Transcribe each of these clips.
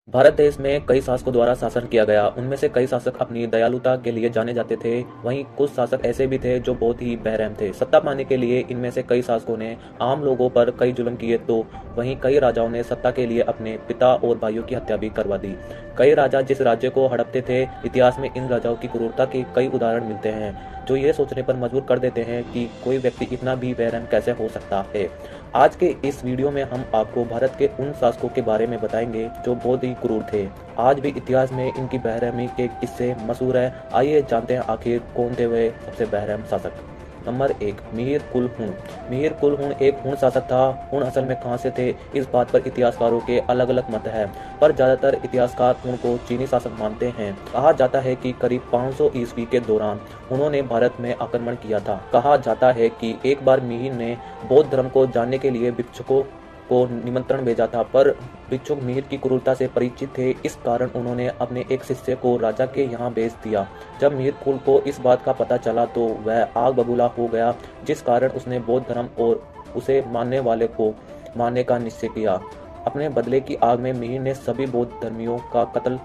भारत देश में कई शासकों द्वारा शासन किया गया। उनमें से कई शासक अपनी दयालुता के लिए जाने जाते थे। वहीं कुछ शासक ऐसे भी थे जो बहुत ही बेरहम थे। सत्ता पाने के लिए इनमें से कई शासकों ने आम लोगों पर कई जुल्म किए, तो वहीं कई राजाओं ने सत्ता के लिए अपने पिता और भाइयों की हत्या भी करवा दी। कई राजा जिस राज्य को हड़पते थे, इतिहास में इन राजाओं की क्रूरता के कई उदाहरण मिलते हैं जो ये सोचने पर मजबूर कर देते हैं कि कोई व्यक्ति इतना भी बेरहम कैसे हो सकता है। आज के इस वीडियो में हम आपको भारत के उन शासकों के बारे में बताएंगे जो बहुत ही क्रूर थे। आज भी इतिहास में इनकी बेरहमी के किस्से मशहूर है। आइए जानते हैं आखिर कौन थे वे सबसे बेरहम शासक। नंबर 1, मिहिर कुल हुन। मिहिर कुल हुन एक हुन शासक था। हुन असल में कहां से थे, इस बात पर इतिहासकारों के अलग अलग मत है, पर ज्यादातर इतिहासकार हुन को चीनी शासक मानते हैं। कहा जाता है कि करीब 500 ईस्वी के दौरान उन्होंने भारत में आक्रमण किया था। कहा जाता है कि एक बार मिहिर ने बौद्ध धर्म को जानने के लिए भिक्षुकों को निमंत्रण भेजा था, पर भिक्षुक मिहिर की क्रूरता से परिचित थे। इस कारण उन्होंने अपने एक शिष्य को राजा के यहाँ भेज दिया। जब मिहिर कुल को इस बात का पता चला तो वह आग बबूला हो गया, जिस कारण उसने बौद्ध धर्म और उसे मानने वाले को मारने का निश्चय किया। अपने बदले की आग में मिहिर ने सभी बौद्ध धर्मियों का कत्ल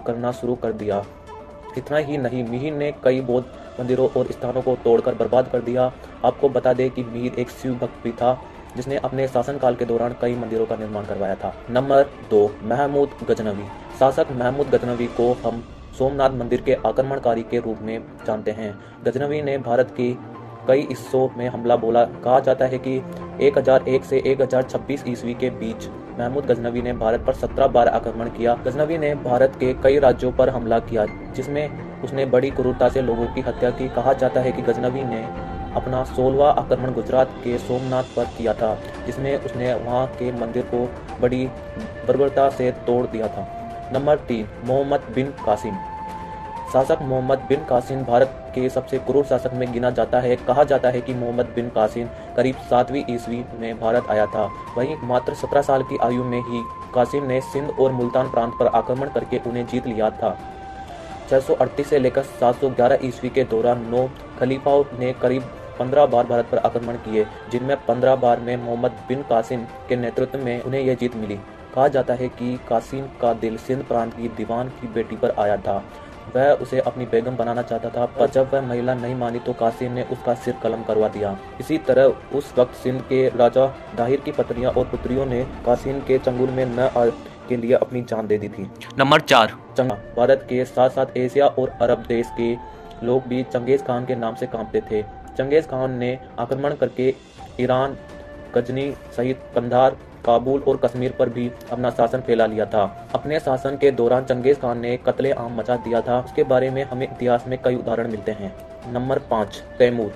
करना शुरू कर दिया। इतना ही नहीं, मिहिर ने कई बौद्ध मंदिरों और स्थानों को तोड़कर बर्बाद कर दिया। आपको बता दें कि मिहिर एक शिव भक्त भी था, जिसने अपने शासनकाल के दौरान कई मंदिरों का निर्माण करवाया था। नंबर 2, महमूद गजनवी। शासक महमूद गजनवी को हम सोमनाथ मंदिर के आक्रमणकारी के रूप में जानते हैं। गजनवी ने भारत की कई हिस्सों में हमला बोला। कहा जाता है कि 1001 से 1026 ईस्वी के बीच महमूद गजनवी ने भारत पर 17 बार आक्रमण किया। गजनवी ने भारत के कई राज्यों पर हमला किया, जिसमें उसने बड़ी क्रूरता से लोगों की हत्या की। कहा जाता है कि गजनवी ने अपना 16वां आक्रमण गुजरात के सोमनाथ पर किया था, जिसमें उसने वहां के मंदिर को बड़ी बर्बरता से तोड़ दिया था। नंबर 3, मोहम्मद बिन कासिम। शासक मोहम्मद बिन कासिम भारत के सबसे क्रूर शासक में गिना जाता है। कहा जाता है कि मोहम्मद बिन कासिम करीब 7वीं ईस्वी में भारत आया था। वहीं मात्र 17 साल की आयु में ही कासिम ने सिंध और मुल्तान प्रांत पर आक्रमण करके उन्हें जीत लिया था। 638 से लेकर 711 ईस्वी के दौरान 9 खलीफाओं ने करीब 15 बार भारत पर आक्रमण किए, जिनमें 15 बार में मोहम्मद बिन कासिम के नेतृत्व में उन्हें यह जीत मिली। कहा जाता है कि कासिम का दिल सिंध प्रांत की दीवान की बेटी पर आया था। वह उसे अपनी बेगम बनाना चाहता था, पर जब वह महिला नहीं मानी तो कासिम ने उसका सिर कलम करवा दिया। इसी तरह उस वक्त सिंध के राजा दाहिर की पत्नियां और पुत्रियों ने कासिम के चंगुल में न आने के लिए अपनी जान दे दी थी। नंबर 4, भारत के साथ साथ एशिया और अरब देश के लोग भी चंगेज खान के नाम से कांपते थे। चंगेज खान ने आक्रमण करके ईरान, गजनी सहित कंधार, काबुल और कश्मीर पर भी अपना शासन फैला लिया था। अपने शासन के दौरान चंगेज खान ने कत्ले आम मचा दिया था। उसके बारे में हमें इतिहास में कई उदाहरण मिलते हैं। नंबर 5, तैमूर।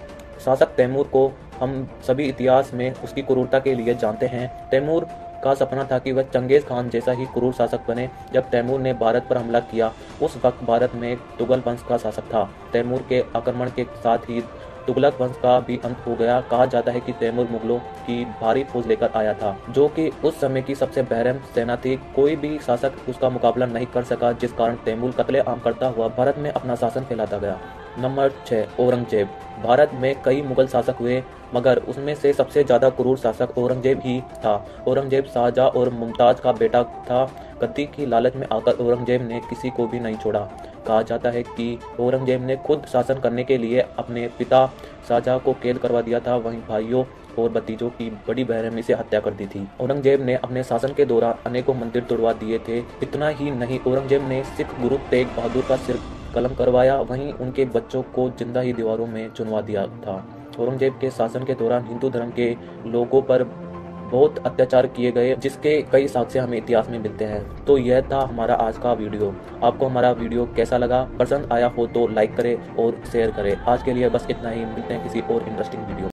शासक तैमूर को हम सभी इतिहास में उसकी क्रूरता के लिए जानते हैं। तैमूर का सपना था कि वह चंगेज खान जैसा ही क्रूर शासक बने। जब तैमूर ने भारत पर हमला किया, उस वक्त भारत में तुगलक वंश का शासक था। तैमूर के आक्रमण के साथ ही तुगलक वंश का भी अंत हो गया। कहा जाता है कि तैमूर मुगलों की भारी फौज लेकर आया था, जो कि उस समय की सबसे बेरहम सेना थी। कोई भी शासक उसका मुकाबला नहीं कर सका, जिस कारण तैमूर कत्लेआम करता हुआ भारत में अपना शासन फैलाता गया। नंबर 6, औरंगजेब। भारत में कई मुगल शासक हुए, मगर उसमें से सबसे ज्यादा क्रूर शासक औरंगजेब ही था। औरंगजेब शाहजहां और मुमताज का बेटा था। गद्दी की लालच में आकर औरंगजेब ने किसी को भी नहीं छोड़ा। कहा जाता है कि औरंगजेब ने खुद शासन करने के लिए अपने पिता शाहजहां को कैद करवा दिया था, वहीं भाइयों और भतीजों की बड़ी बेरहमी से हत्या कर दी थी। औरंगजेब ने अपने शासन के दौरान अनेकों मंदिर तोड़वा दिए थे। इतना ही नहीं, औरंगजेब ने सिख गुरु तेग बहादुर का सिर कलम करवाया, वहीं उनके बच्चों को जिंदा ही दीवारों में चुनवा दिया था। औरंगजेब के शासन के दौरान हिंदू धर्म के लोगों पर बहुत अत्याचार किए गए, जिसके कई साक्ष्य हमें इतिहास में मिलते हैं। तो यह था हमारा आज का वीडियो। आपको हमारा वीडियो कैसा लगा? पसंद आया हो तो लाइक करें और शेयर करें। आज के लिए बस इतना ही। मिलते हैं किसी और इंटरेस्टिंग वीडियो।